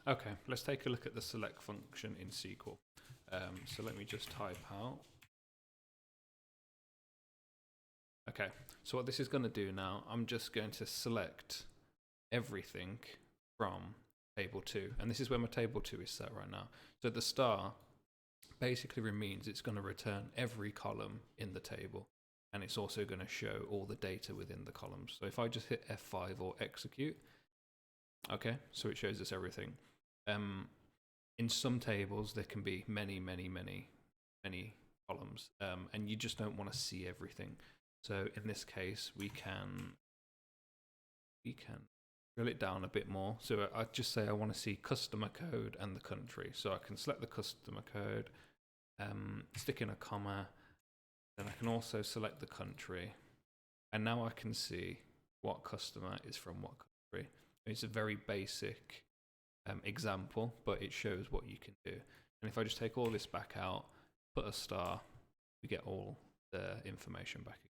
Okay, let's take a look at the select function in SQL. So let me just type out. Okay, so what this is going to do now, I'm just going to select everything from table 2. And this is where my table 2 is set right now. So the star basically means it's going to return every column in the table. And it's also going to show all the data within the columns. So if I just hit F5 or execute, okay, so it shows us everything. In some tables, there can be many columns, and you just don't want to see everything. So in this case, we can drill it down a bit more. So I'd just say I want to see customer code and the country. So I can select the customer code, stick in a comma, then I can also select the country, and now I can see what customer is from what country. It's a very basic example, but it shows what you can do. And if I just take all this back out, put a star, we get all the information back again.